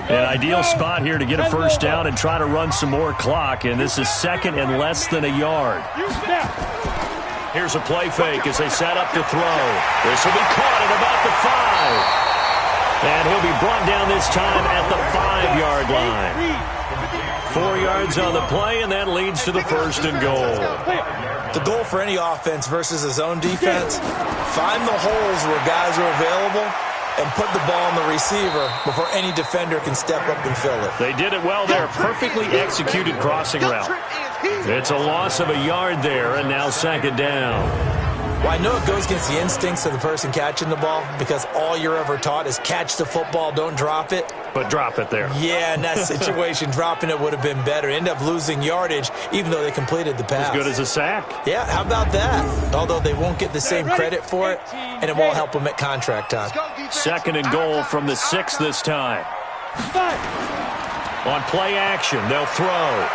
An ideal spot here to get a first down and try to run some more clock, and this is 2nd and less than a yard. Here's a play fake as they set up to throw. This will be caught at about the 5. And he'll be brought down this time at the 5-yard line. 4 yards on the play, and that leads to the 1st and goal. The goal for any offense versus a zone defense, find the holes where guys are available and put the ball on the receiver before any defender can step up and fill it. They did it well there. Perfectly executed crossing route. It's a loss of a yard there, and now 2nd down. Well, I know it goes against the instincts of the person catching the ball because all you're ever taught is catch the football, don't drop it. But drop it there. Yeah, in that situation, dropping it would have been better. End up losing yardage, even though they completed the pass. As good as a sack. Yeah, how about that? Although they won't get the same credit for it, and it won't help them at contract time. 2nd and goal from the 6 this time. On play action, they'll throw.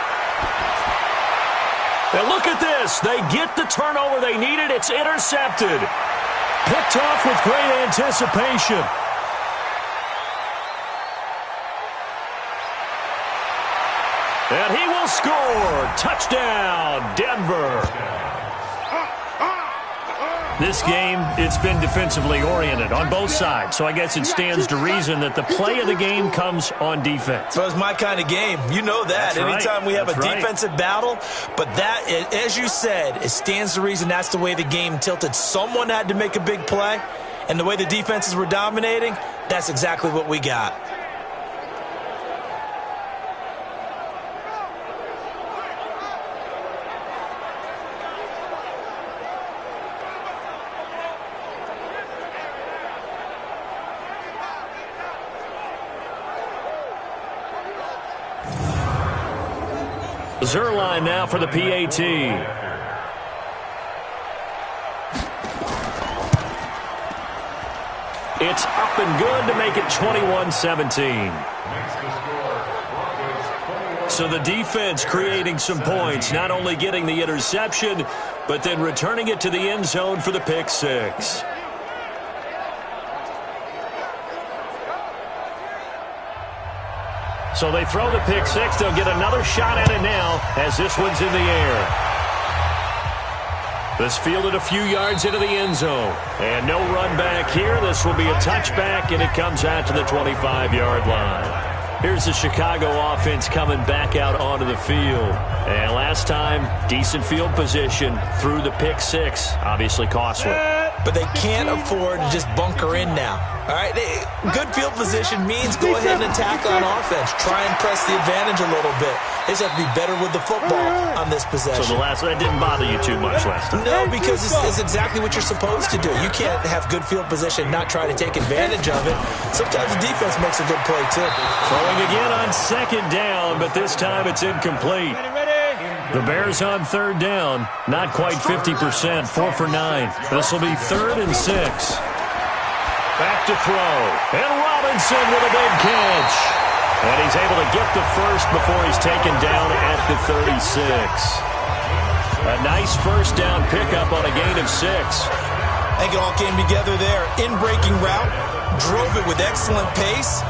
And look at this. They get the turnover they needed. It's intercepted. Picked off with great anticipation. And he will score. Touchdown, Denver. This game, it's been defensively oriented on both sides, so I guess it stands to reason that the play of the game comes on defense. So it's my kind of game. You know that. Anytime we have a defensive battle, but that, as you said, it stands to reason that's the way the game tilted. Someone had to make a big play, and the way the defenses were dominating, that's exactly what we got. Zerline now for the PAT. It's up and good to make it 21-17. So the defense creating some points, not only getting the interception, but then returning it to the end zone for the pick 6. So they throw the pick 6. They'll get another shot at it now as this one's in the air. This fielded a few yards into the end zone. And no run back here. This will be a touchback, and it comes out to the 25-yard line. Here's the Chicago offense coming back out onto the field. And last time, decent field position through the pick 6. Obviously costly. But they can't afford to just bunker in now. All right, good field position means go ahead and attack on offense. Try and press the advantage a little bit. They just have to be better with the football on this possession. So that didn't bother you too much last time? No, because it's exactly what you're supposed to do. You can't have good field position, not try to take advantage of it. Sometimes the defense makes a good play, too. Throwing again on 2nd down, but this time it's incomplete. The Bears on 3rd down, not quite 50%, 4 for 9. This will be 3rd and 6. Back to throw. And Robinson with a big catch. And he's able to get the first before he's taken down at the 36. A nice first down pickup on a gain of 6. I think it all came together there. In-breaking route, drove it with excellent pace.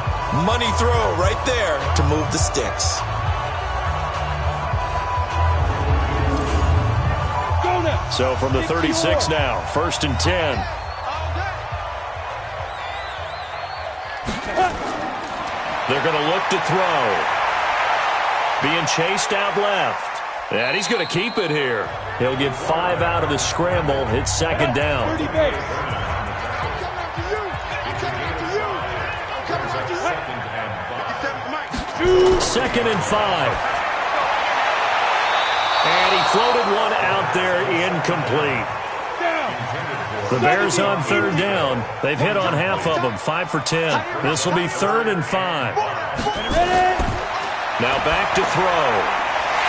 Money throw right there to move the sticks. So from the 36 now, 1st and 10. They're going to look to throw. Being chased out left. And he's going to keep it here. He'll get 5 out of the scramble. It's 2nd down. 2nd and 5. And he floated one out there, incomplete. The Bears on 3rd down. They've hit on half of them, 5 for 10. This will be 3rd and 5. Now back to throw.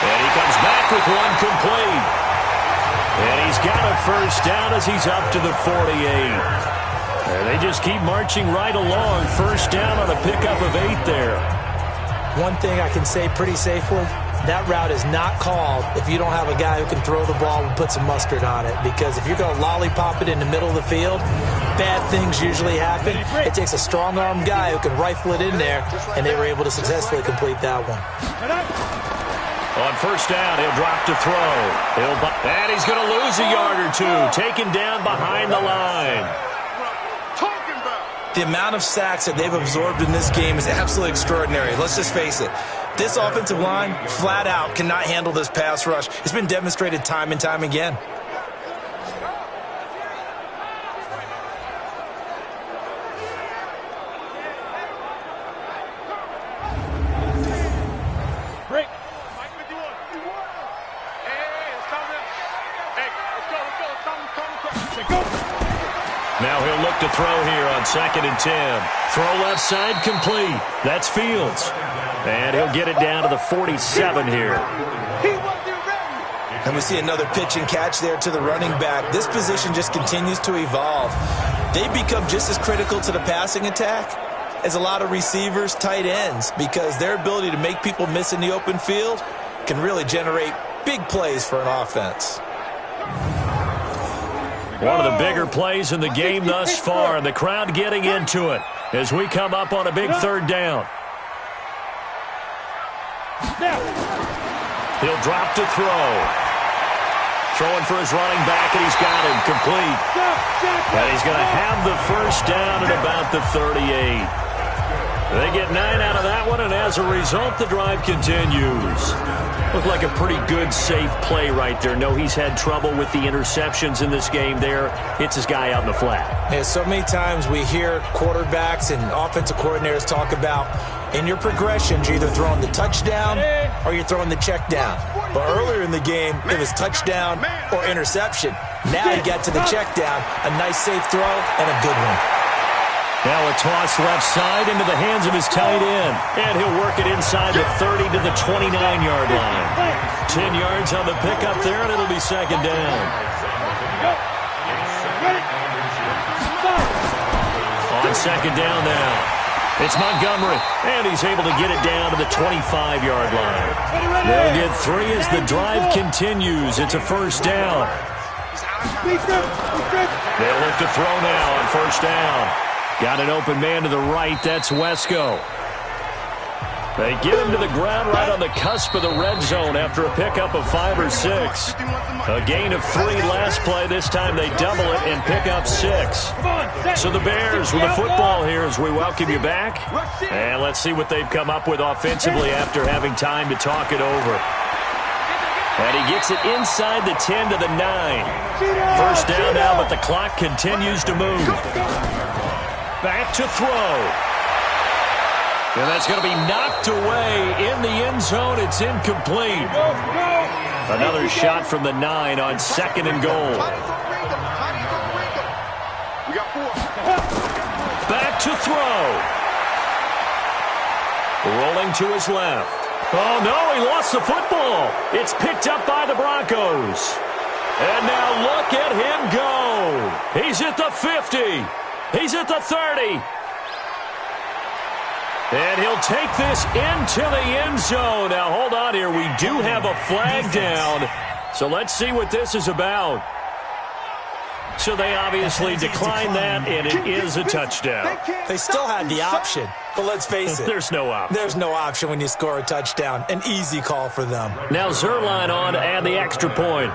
And he comes back with one complete. And he's got a first down as he's up to the 48. And they just keep marching right along. First down on a pickup of 8 there. One thing I can say pretty safely, that route is not called if you don't have a guy who can throw the ball and put some mustard on it. Because if you're going to lollipop it in the middle of the field, bad things usually happen. It takes a strong-armed guy who can rifle it in there, and they were able to successfully complete that one. On first down, he'll drop to throw. And he's going to lose a yard or two, taken down behind the line. The amount of sacks that they've absorbed in this game is absolutely extraordinary. Let's just face it. This offensive line, flat out, cannot handle this pass rush. It's been demonstrated time and time again. Break. here on 2nd and 10. Throw left side complete. That's Fields. And he'll get it down to the 47 here. And we see another pitch and catch there to the running back. This position just continues to evolve. They become just as critical to the passing attack as a lot of receivers, tight ends, because their ability to make people miss in the open field can really generate big plays for an offense. One of the bigger plays in the game thus far, and the crowd getting into it as we come up on a big 3rd down. He'll drop to throw. Throwing for his running back, and he's got him complete. And he's going to have the first down at about the 38. They get 9 out of that one, and as a result, the drive continues. Looked like a pretty good, safe play right there. No, he's had trouble with the interceptions in this game there. Hits his guy out in the flat. Yeah, so many times we hear quarterbacks and offensive coordinators talk about in your progressions, you're either throwing the touchdown or you're throwing the check down. But earlier in the game, it was touchdown or interception. Now he got to the check down. A nice, safe throw and a good one. Now a toss left side into the hands of his tight end. And he'll work it inside the 30 to the 29-yard line. 10 yards on the pickup there, and it'll be 2nd down. On 2nd down now. It's Montgomery, and he's able to get it down to the 25-yard line. They'll get 3 as the drive continues. It's a 1st down. They'll look to throw now on 1st down. Got an open man to the right. That's Wesco. They get him to the ground right on the cusp of the red zone after a pickup of 5 or 6. A gain of 3 last play. This time they double it and pick up 6. So the Bears with the football here as we welcome you back. And let's see what they've come up with offensively after having time to talk it over. And he gets it inside the 10 to the 9. 1st down now, but the clock continues to move. Back to throw. And that's going to be knocked away in the end zone. It's incomplete. Another shot from the 9 on 2nd and goal. Back to throw. Rolling to his left. Oh, no, he lost the football. It's picked up by the Broncos. And now look at him go. He's at the 50. He's at the 30. And he'll take this into the end zone. Now, hold on here. We do have a flag down. So let's see what this is about. So they obviously declined that, and it is a touchdown. They still had the option, but let's face it. There's no option. There's no option when you score a touchdown. An easy call for them. Now Zerline on to add the extra point.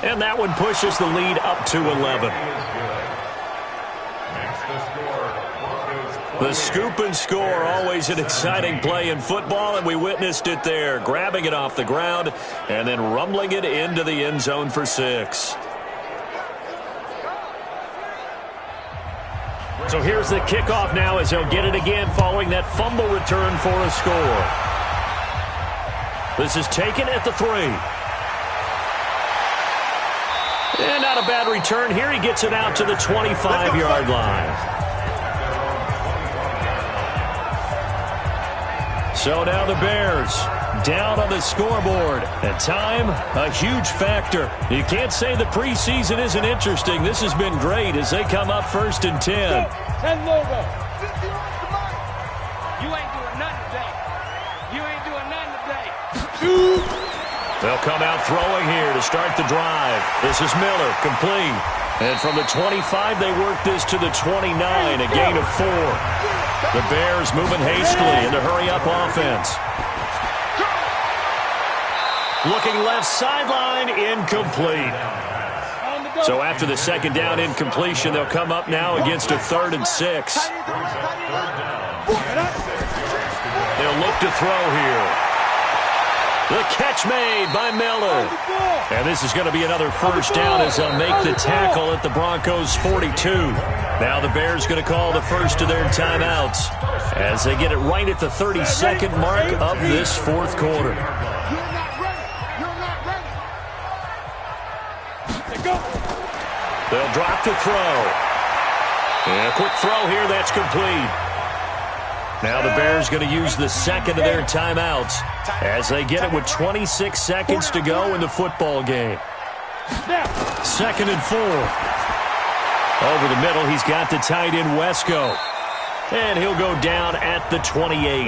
And that one pushes the lead up to 11. The scoop and score, always an exciting play in football, and we witnessed it there. Grabbing it off the ground and then rumbling it into the end zone for 6. So here's the kickoff now as he'll get it again following that fumble return for a score. This is taken at the 3. And not a bad return here. He gets it out to the 25-yard line. So now the Bears down on the scoreboard. And time, a huge factor. You can't say the preseason isn't interesting. This has been great as they come up 1st and 10. 10 logo. You ain't doing nothing today. You ain't doing nothing today. They'll come out throwing here to start the drive. This is Miller, complete. And from the 25, they work this to the 29, a gain of 4. The Bears moving hastily in the hurry-up offense. Looking left sideline, incomplete. So after the 2nd down incompletion, they'll come up now against a 3rd and 6. They'll look to throw here. The catch made by Miller. And this is going to be another 1st down as they'll make the tackle at the Broncos' 42. Now the Bears going to call the first of their timeouts as they get it right at the 32nd mark of this 4th quarter. Go. They'll drop the throw. And a quick throw here, that's complete. Now the Bears going to use the second of their timeouts as they get it with 26 seconds to go in the football game. 2nd and 4. Over the middle, he's got the tight end Wesco. And he'll go down at the 28.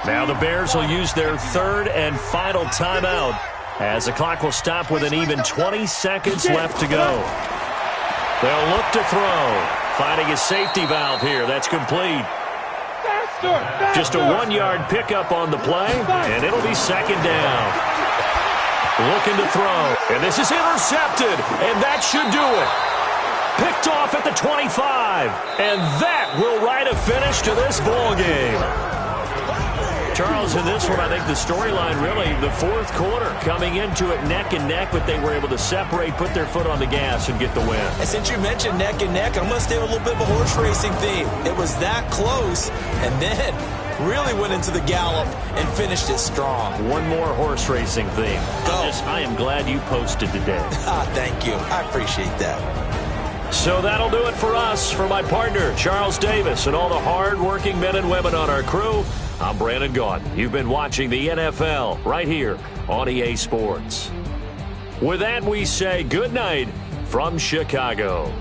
Now the Bears will use their third and final timeout as the clock will stop with an even 20 seconds left to go. They'll look to throw. Finding a safety valve here. That's complete. Just a 1-yard pickup on the play, and it'll be 2nd down. Looking to throw, and this is intercepted, and that should do it. Picked off at the 25, and that will write a finish to this ball game. Charles, in this one, I think the storyline really, the fourth quarter, coming into it neck and neck, but they were able to separate, put their foot on the gas, and get the win. And since you mentioned neck and neck, I'm going to stay with a little bit of a horse racing theme. It was that close, and then really went into the gallop and finished it strong. One more horse racing theme. Go. I am glad you posted today. Thank you. I appreciate that. So that'll do it for us. For my partner, Charles Davis, and all the hard-working men and women on our crew, I'm Brandon Gaudin. You've been watching the NFL right here on EA Sports. With that, we say good night from Chicago.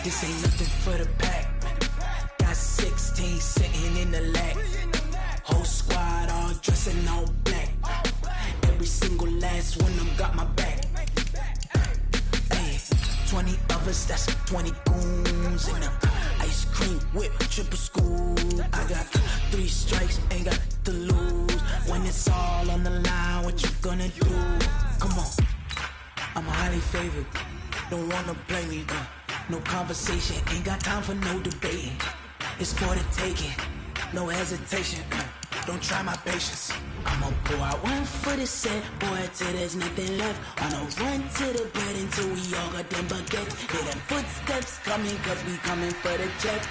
This ain't nothing for the pack. Got 16 sitting in the lap. Whole squad all dressing all black. Every single last one of them got my back. Hey, 20 of us, that's 20 goons in the ice cream whip, triple school. I got 3 strikes, ain't got to lose. When it's all on the line, what you gonna do? Come on, I'm highly favored. Don't wanna play me, no conversation, ain't got time for no debating. It's for the taking, no hesitation. Don't try my patience. I'ma go out 1 foot is set, boy, till there's nothing left. I'ma run to the bed until we all got them baguettes. Hear them footsteps coming, cause we coming for the check.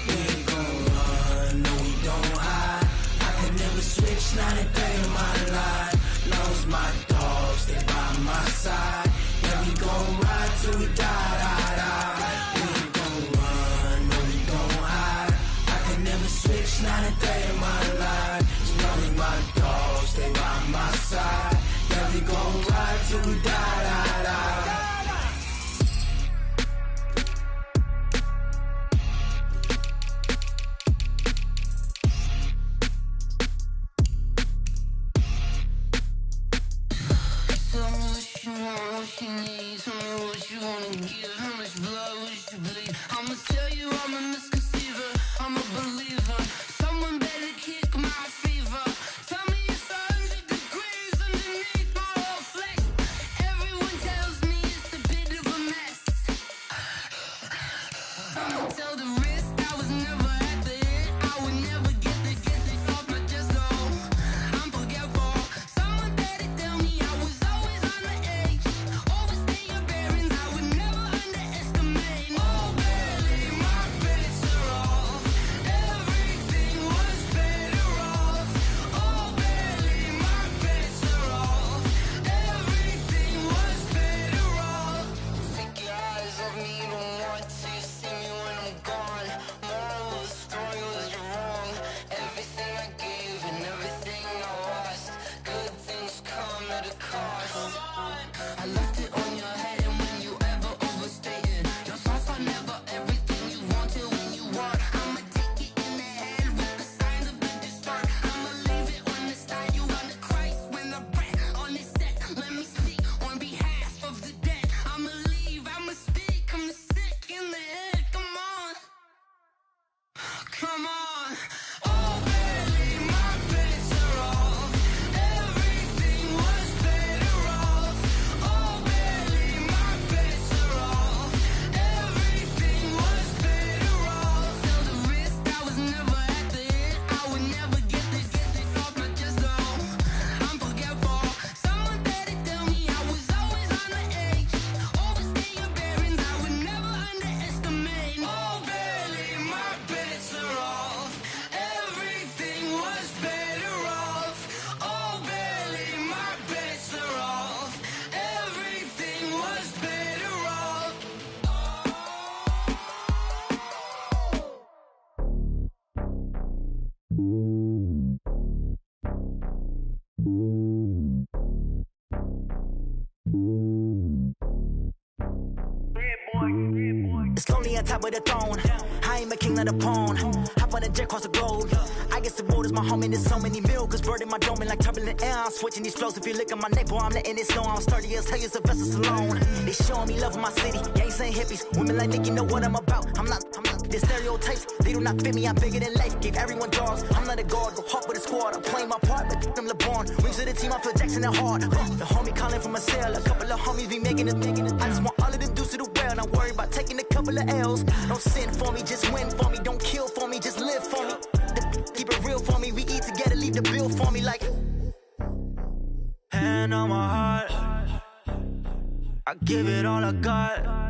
We ain't gon' run, no we don't hide. I can never switch, not a day in my life. Lost my dogs, they by my side. Yeah, we gon' ride till we die, die, die. We ain't gon' run, no we don't hide. I can never switch, not a day in my life. As long as my dogs, they by my side. Yeah, we gon' ride till we die, die, die. What you need, tell me what you wanna give. How much blood would you bleed? I'ma tell you I'm a misconceiver, I'm a believer. Someone better kick my fever. Tell me it's 100 degrees underneath my whole flesh. Everyone tells me it's a bit of a mess. I'ma tell the risk I was never at the hit. I would never get it off my chest though. I'm forgetful. Someone better tell me I was always on the edge. Overstay your bearings, I would never underestimate. Oh, barely, my bets are off. Everything was better off. Oh, barely, my bets are off. Everything was better off. Take your eyes off me, don't want to see me when I'm gone. Moral of the story was you're wrong. Everything I gave and everything I lost. Good things come at a cost. I left it on your head, and when you ever overstay it, your thoughts are never everything you wanted when you want. I'ma take it in the head with the signs of the distort. I'ma leave it on the side. You on the Christ when the breath on this set. Let me speak on behalf of the dead. I'ma leave, I'ma speak. I'm the sick in the head. Come on, come on. Oh, barely, my bets are off. Everything was better off. Oh, barely, my bets are off. Everything was better off. Tell the risk I was never at the hit. I would never get it off my chest though. I'm forgetful. Someone better tell me I was always on the edge. Overstay your bearings, I would never underestimate. Oh, barely, my bets are off. Everything was better off. Oh, barely, my bets are off. Everything was better off. It's lonely on top of the throne. I ain't a king of the pawn. Hop on a jet across the globe. I guess the road is my home and there's so many milkers burning my dome and like turbulent air. I'm switching these flows. If you look at my neck, boy, I'm letting it slow. I'm sturdy as hell, Sylvester Stallone. They showing me love in my city. Gangs ain't hippies. Women like Nicky know what I'm about. I'm not. The stereotypes, they do not fit me. I'm bigger than life. Gave everyone dogs. I'm not a guard. Go hard with a squad. I'm playing my part, but them LeBron. Rings to the team. I feel Jackson and hard. The homie calling from a cell. A couple of homies be making it. I just want all of them dudes to do well. Not worry about taking a couple of L's. Don't sin for me, just win for me. Don't kill for me, just live for me. Keep it real for me. We eat together, leave the bill for me like. Hand on my heart, I give it all I got.